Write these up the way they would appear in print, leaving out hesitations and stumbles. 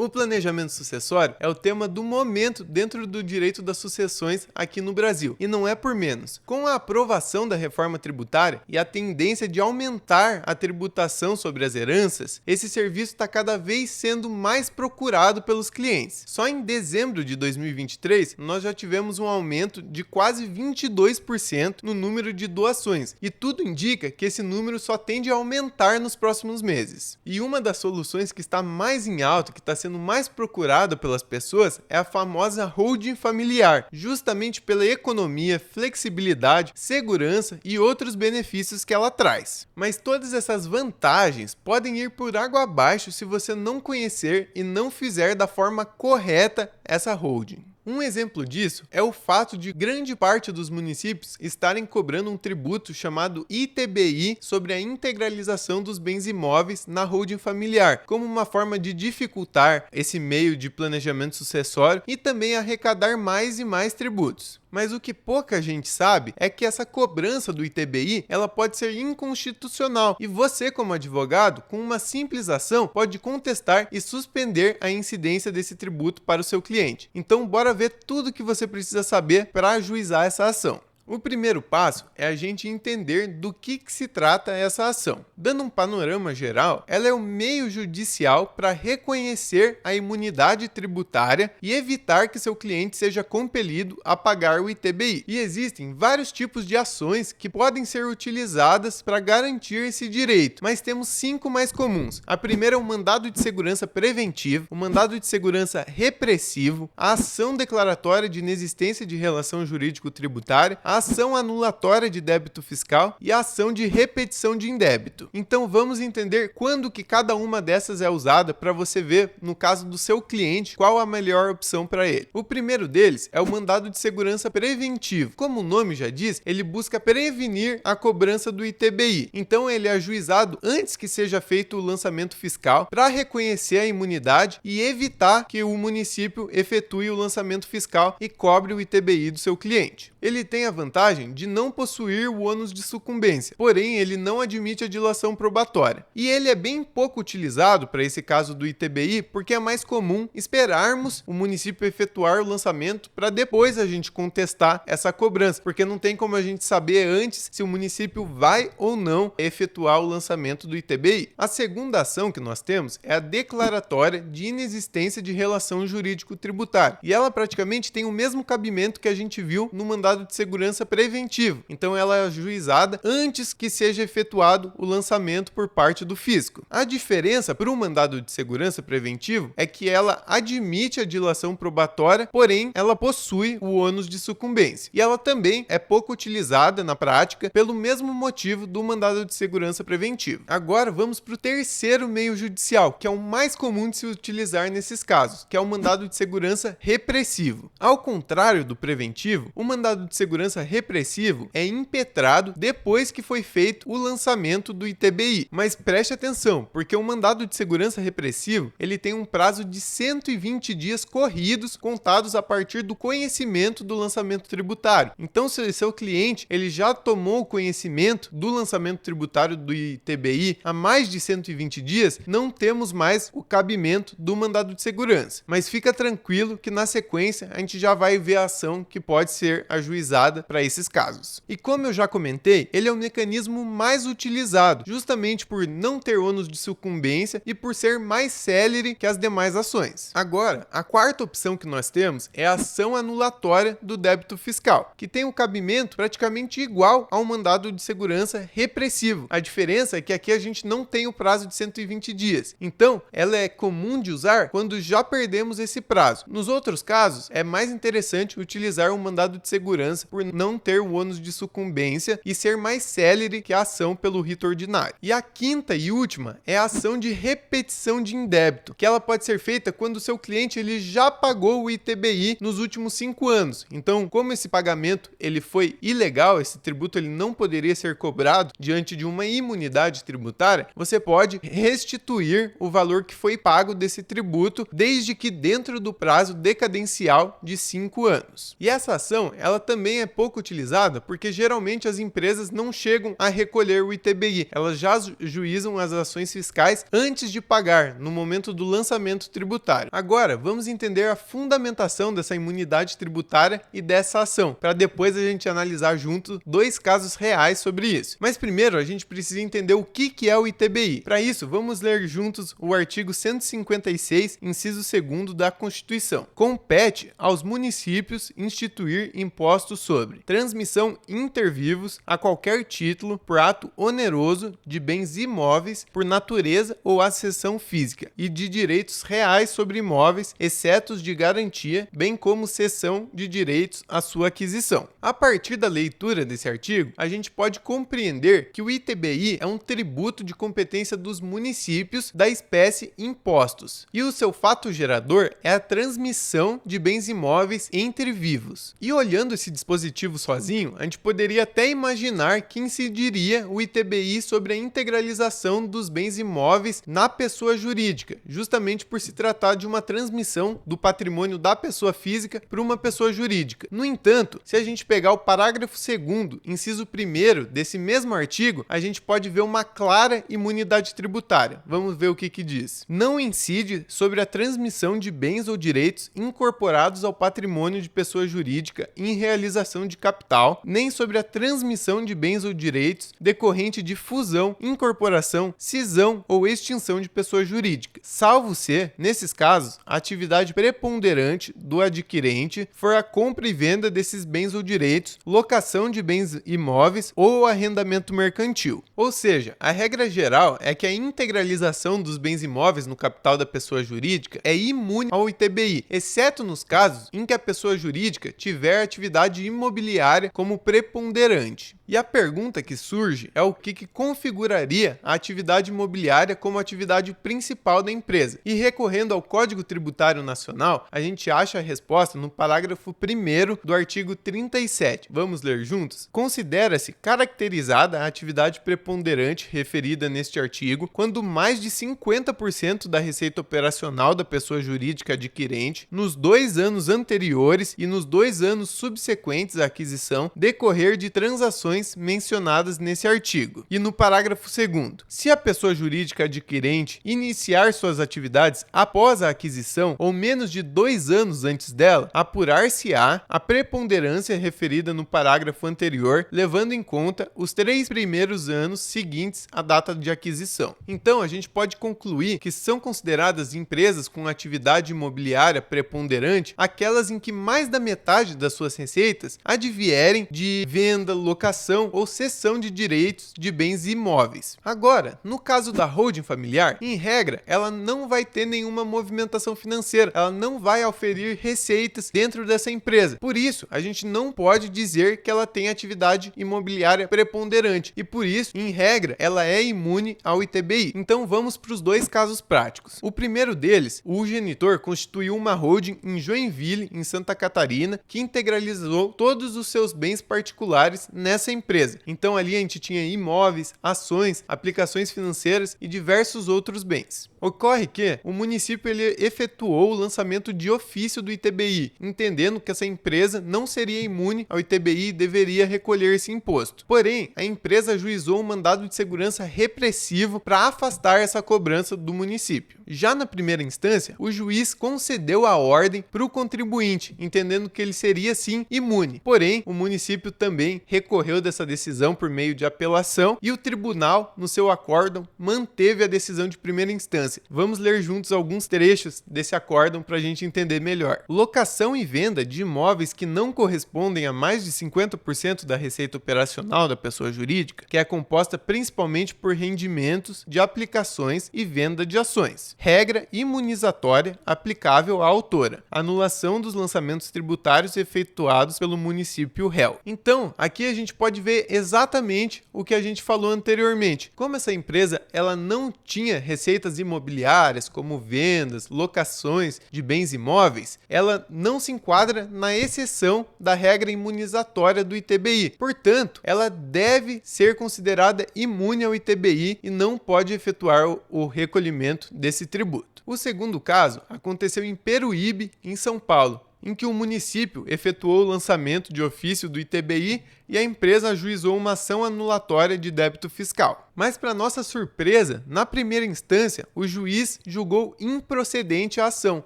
O planejamento sucessório é o tema do momento dentro do direito das sucessões aqui no Brasil, e não é por menos. Com a aprovação da reforma tributária e a tendência de aumentar a tributação sobre as heranças, esse serviço está cada vez sendo mais procurado pelos clientes. Só em dezembro de 2023, nós já tivemos um aumento de quase 22% no número de doações, e tudo indica que esse número só tende a aumentar nos próximos meses. E uma das soluções que está mais em alta, que está sendo mais procurada pelas pessoas, é a famosa holding familiar, justamente pela economia, flexibilidade, segurança e outros benefícios que ela traz. Mas todas essas vantagens podem ir por água abaixo se você não conhecer e não fizer da forma correta essa holding. Um exemplo disso é o fato de grande parte dos municípios estarem cobrando um tributo chamado ITBI sobre a integralização dos bens imóveis na holding familiar, como uma forma de dificultar esse meio de planejamento sucessório e também arrecadar mais e mais tributos. Mas o que pouca gente sabe é que essa cobrança do ITBI ela pode ser inconstitucional e você, como advogado, com uma simples ação, pode contestar e suspender a incidência desse tributo para o seu cliente. Então, bora ver tudo o que você precisa saber para ajuizar essa ação. O primeiro passo é a gente entender do que se trata essa ação. Dando um panorama geral, ela é o meio judicial para reconhecer a imunidade tributária e evitar que seu cliente seja compelido a pagar o ITBI. E existem vários tipos de ações que podem ser utilizadas para garantir esse direito, mas temos 5 mais comuns. A primeira é o mandado de segurança preventivo, o mandado de segurança repressivo, a ação declaratória de inexistência de relação jurídico-tributária, a ação anulatória de débito fiscal e a ação de repetição de indébito. Então vamos entender quando que cada uma dessas é usada para você ver, no caso do seu cliente, qual a melhor opção para ele. O primeiro deles é o mandado de segurança preventivo. Como o nome já diz, ele busca prevenir a cobrança do ITBI. Então ele é ajuizado antes que seja feito o lançamento fiscal para reconhecer a imunidade e evitar que o município efetue o lançamento fiscal e cobre o ITBI do seu cliente. Ele tem a vantagem de não possuir o ônus de sucumbência, porém ele não admite a dilação probatória. E ele é bem pouco utilizado para esse caso do ITBI porque é mais comum esperarmos o município efetuar o lançamento para depois a gente contestar essa cobrança, porque não tem como a gente saber antes se o município vai ou não efetuar o lançamento do ITBI. A segunda ação que nós temos é a declaratória de inexistência de relação jurídico-tributária, e ela praticamente tem o mesmo cabimento que a gente viu no mandado de segurança preventivo. Então ela é ajuizada antes que seja efetuado o lançamento por parte do fisco. A diferença para o mandado de segurança preventivo é que ela admite a dilação probatória, porém ela possui o ônus de sucumbência. E ela também é pouco utilizada na prática pelo mesmo motivo do mandado de segurança preventivo. Agora vamos para o terceiro meio judicial, que é o mais comum de se utilizar nesses casos, que é o mandado de segurança repressivo. Ao contrário do preventivo, o mandado de segurança repressivo é impetrado depois que foi feito o lançamento do ITBI. Mas preste atenção, porque o mandado de segurança repressivo ele tem um prazo de 120 dias corridos contados a partir do conhecimento do lançamento tributário. Então, se seu cliente ele já tomou conhecimento do lançamento tributário do ITBI há mais de 120 dias, não temos mais o cabimento do mandado de segurança. Mas fica tranquilo que na sequência a gente já vai ver a ação que pode ser ajuizada para esses casos. E como eu já comentei, ele é o mecanismo mais utilizado, justamente por não ter ônus de sucumbência e por ser mais célere que as demais ações. Agora, a quarta opção que nós temos é a ação anulatória do débito fiscal, que tem um cabimento praticamente igual ao mandado de segurança repressivo. A diferença é que aqui a gente não tem o prazo de 120 dias. Então, ela é comum de usar quando já perdemos esse prazo. Nos outros casos, é mais interessante utilizar o mandado de segurança por não ter o ônus de sucumbência e ser mais célere que a ação pelo rito ordinário. E a quinta e última é a ação de repetição de indébito, que ela pode ser feita quando o seu cliente ele já pagou o ITBI nos últimos 5 anos. Então, como esse pagamento ele foi ilegal, esse tributo ele não poderia ser cobrado diante de uma imunidade tributária, você pode restituir o valor que foi pago desse tributo, desde que dentro do prazo decadencial de 5 anos. E essa ação, ela também é pouco utilizada porque geralmente as empresas não chegam a recolher o ITBI, elas já juizam as ações fiscais antes de pagar, no momento do lançamento tributário. Agora, vamos entender a fundamentação dessa imunidade tributária e dessa ação, para depois a gente analisar junto 2 casos reais sobre isso. Mas primeiro a gente precisa entender o que é o ITBI. Para isso, vamos ler juntos o artigo 156, inciso 2º da Constituição. Compete aos municípios instituir impostos sobre transmissão inter vivos a qualquer título por ato oneroso de bens imóveis por natureza ou acessão física e de direitos reais sobre imóveis, exceto os de garantia, bem como cessão de direitos à sua aquisição. A partir da leitura desse artigo, a gente pode compreender que o ITBI é um tributo de competência dos municípios da espécie impostos, e o seu fato gerador é a transmissão de bens imóveis entre vivos. E olhando esse dispositivo sozinho, a gente poderia até imaginar que incidiria o ITBI sobre a integralização dos bens imóveis na pessoa jurídica, justamente por se tratar de uma transmissão do patrimônio da pessoa física para uma pessoa jurídica. No entanto, se a gente pegar o parágrafo 2º, inciso 1º desse mesmo artigo, a gente pode ver uma clara imunidade tributária. Vamos ver o que diz. Não incide sobre a transmissão de bens ou direitos incorporados ao patrimônio de pessoa jurídica em realização de capital, nem sobre a transmissão de bens ou direitos decorrente de fusão, incorporação, cisão ou extinção de pessoa jurídica, salvo se, nesses casos, a atividade preponderante do adquirente for a compra e venda desses bens ou direitos, locação de bens imóveis ou arrendamento mercantil. Ou seja, a regra geral é que a integralização dos bens imóveis no capital da pessoa jurídica é imune ao ITBI, exceto nos casos em que a pessoa jurídica tiver atividade imobiliária como preponderante. E a pergunta que surge é o que configuraria a atividade imobiliária como atividade principal da empresa. E recorrendo ao Código Tributário Nacional, a gente acha a resposta no parágrafo 1º do artigo 37. Vamos ler juntos? Considera-se caracterizada a atividade preponderante referida neste artigo quando mais de 50% da receita operacional da pessoa jurídica adquirente nos 2 anos anteriores e nos 2 anos subsequentes à aquisição decorrer de transações mencionadas nesse artigo. E no parágrafo 2º, se a pessoa jurídica adquirente iniciar suas atividades após a aquisição ou menos de 2 anos antes dela, apurar-se-á a preponderância referida no parágrafo anterior, levando em conta os 3 primeiros anos seguintes à data de aquisição. Então, a gente pode concluir que são consideradas empresas com atividade imobiliária preponderante aquelas em que mais da metade das suas receitas advierem de venda, locação ou cessão de direitos de bens imóveis. Agora, no caso da holding familiar, em regra, ela não vai ter nenhuma movimentação financeira, ela não vai oferir receitas dentro dessa empresa. Por isso, a gente não pode dizer que ela tem atividade imobiliária preponderante e por isso, em regra, ela é imune ao ITBI. Então vamos para os 2 casos práticos. O primeiro deles, o genitor constituiu uma holding em Joinville, em Santa Catarina, que integralizou todos os seus bens particulares nessa empresa. Então ali a gente tinha imóveis, ações, aplicações financeiras e diversos outros bens. Ocorre que o município ele efetuou o lançamento de ofício do ITBI, entendendo que essa empresa não seria imune ao ITBI e deveria recolher esse imposto. Porém, a empresa ajuizou um mandado de segurança repressivo para afastar essa cobrança do município. Já na primeira instância, o juiz concedeu a ordem para o contribuinte, entendendo que ele seria sim imune. Porém, o município também recorreu dessa decisão por meio de apelação e o tribunal, no seu acórdão, manteve a decisão de primeira instância. Vamos ler juntos alguns trechos desse acórdão para a gente entender melhor. Locação e venda de imóveis que não correspondem a mais de 50% da receita operacional da pessoa jurídica, que é composta principalmente por rendimentos de aplicações e venda de ações. Regra imunizatória aplicável à autora. Anulação dos lançamentos tributários efetuados pelo município réu. Então, aqui a gente pode ver exatamente o que a gente falou anteriormente. Como essa empresa ela não tinha receitas imobiliárias, como vendas, locações de bens imóveis, ela não se enquadra na exceção da regra imunizatória do ITBI. Portanto, ela deve ser considerada imune ao ITBI e não pode efetuar o recolhimento desse tributo. O segundo caso aconteceu em Peruíbe, em São Paulo, em que o município efetuou o lançamento de ofício do ITBI e a empresa ajuizou uma ação anulatória de débito fiscal. Mas, para nossa surpresa, na primeira instância, o juiz julgou improcedente a ação,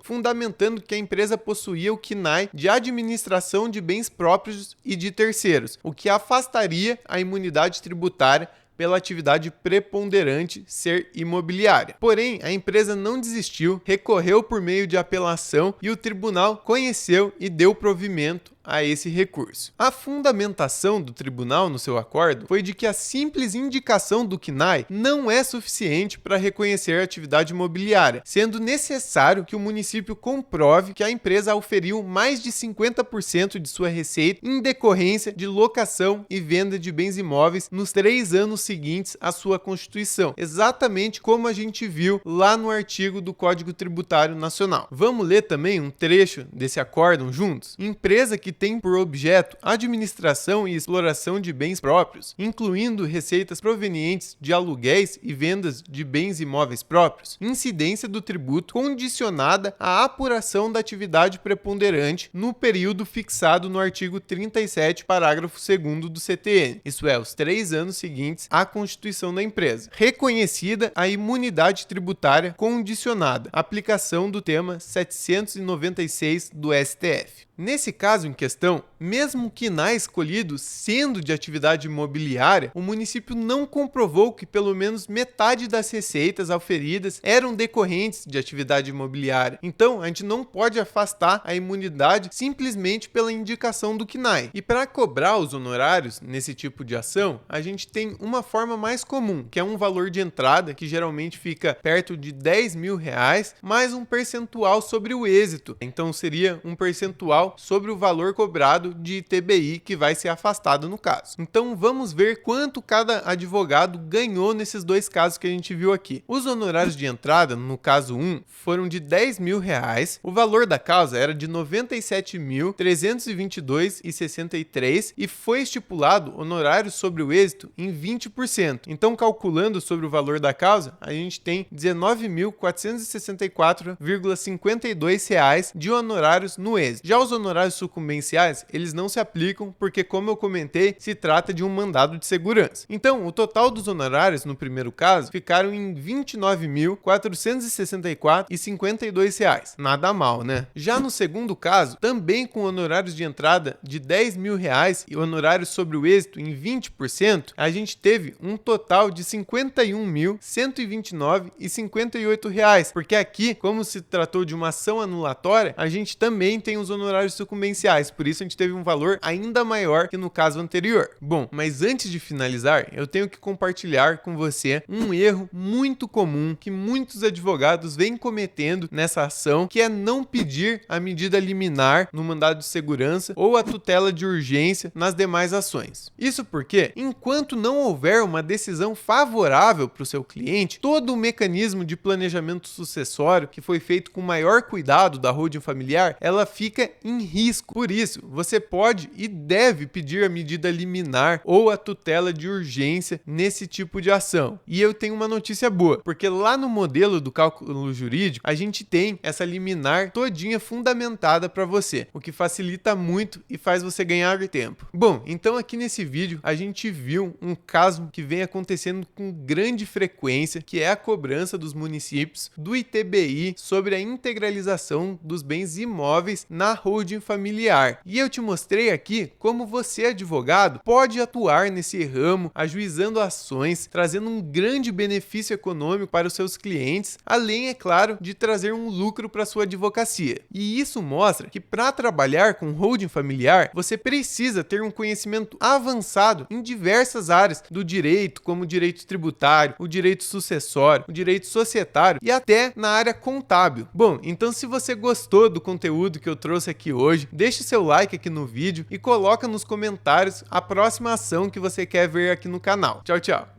fundamentando que a empresa possuía o KNAI de administração de bens próprios e de terceiros, o que afastaria a imunidade tributária pela atividade preponderante ser imobiliária. Porém, a empresa não desistiu, recorreu por meio de apelação e o tribunal conheceu e deu provimento a esse recurso. A fundamentação do tribunal no seu acordo foi de que a simples indicação do KNAI não é suficiente para reconhecer a atividade imobiliária, sendo necessário que o município comprove que a empresa auferiu mais de 50% de sua receita em decorrência de locação e venda de bens imóveis nos 3 anos seguintes à sua constituição, exatamente como a gente viu lá no artigo do Código Tributário Nacional. Vamos ler também um trecho desse acórdão juntos? Empresa que tem por objeto administração e exploração de bens próprios, incluindo receitas provenientes de aluguéis e vendas de bens imóveis próprios, incidência do tributo condicionada à apuração da atividade preponderante no período fixado no artigo 37, parágrafo 2º do CTN, isso é, os 3 anos seguintes à constituição da empresa. Reconhecida a imunidade tributária condicionada, aplicação do tema 796 do STF. Nesse caso em questão, mesmo o KNAI escolhido sendo de atividade imobiliária, o município não comprovou que pelo menos metade das receitas auferidas eram decorrentes de atividade imobiliária. Então, a gente não pode afastar a imunidade simplesmente pela indicação do KNAI. E para cobrar os honorários nesse tipo de ação, a gente tem uma forma mais comum, que é um valor de entrada que geralmente fica perto de R$10.000, mais um percentual sobre o êxito. Então, seria um percentual sobre o valor cobrado de ITBI que vai ser afastado no caso. Então vamos ver quanto cada advogado ganhou nesses 2 casos que a gente viu aqui. Os honorários de entrada, no caso 1, foram de R$10.000, o valor da causa era de R$97.322,63 e foi estipulado honorário sobre o êxito em 20%. Então, calculando sobre o valor da causa, a gente tem R$19.464,52 de honorários no êxito. Já os honorários sucumbenciais, eles não se aplicam porque, como eu comentei, se trata de um mandado de segurança. Então, o total dos honorários no primeiro caso ficaram em R$29.464,52. Nada mal, né? Já no segundo caso, também com honorários de entrada de R$10.000 e honorários sobre o êxito em 20%, a gente teve um total de R$51.129,58, porque aqui, como se tratou de uma ação anulatória, a gente também tem os honorários sucumbenciais, por isso a gente teve um valor ainda maior que no caso anterior. Bom, mas antes de finalizar, eu tenho que compartilhar com você um erro muito comum que muitos advogados vêm cometendo nessa ação, que é não pedir a medida liminar no mandado de segurança ou a tutela de urgência nas demais ações. Isso porque, enquanto não houver uma decisão favorável para o seu cliente, todo o mecanismo de planejamento sucessório que foi feito com maior cuidado da holding familiar, ela fica em risco. Por isso, você pode e deve pedir a medida liminar ou a tutela de urgência nesse tipo de ação. E eu tenho uma notícia boa, porque lá no modelo do cálculo jurídico, a gente tem essa liminar todinha fundamentada para você, o que facilita muito e faz você ganhar tempo. Bom, então aqui nesse vídeo a gente viu um caso que vem acontecendo com grande frequência, que é a cobrança dos municípios do ITBI sobre a integralização dos bens imóveis na holding familiar. E eu te mostrei aqui como você, advogado, pode atuar nesse ramo, ajuizando ações, trazendo um grande benefício econômico para os seus clientes, além, é claro, de trazer um lucro para sua advocacia. E isso mostra que para trabalhar com holding familiar, você precisa ter um conhecimento avançado em diversas áreas do direito, como o direito tributário, o direito sucessório, o direito societário e até na área contábil. Bom, então se você gostou do conteúdo que eu trouxe aqui hoje, deixe seu like aqui no vídeo e coloca nos comentários a próxima ação que você quer ver aqui no canal. Tchau, tchau!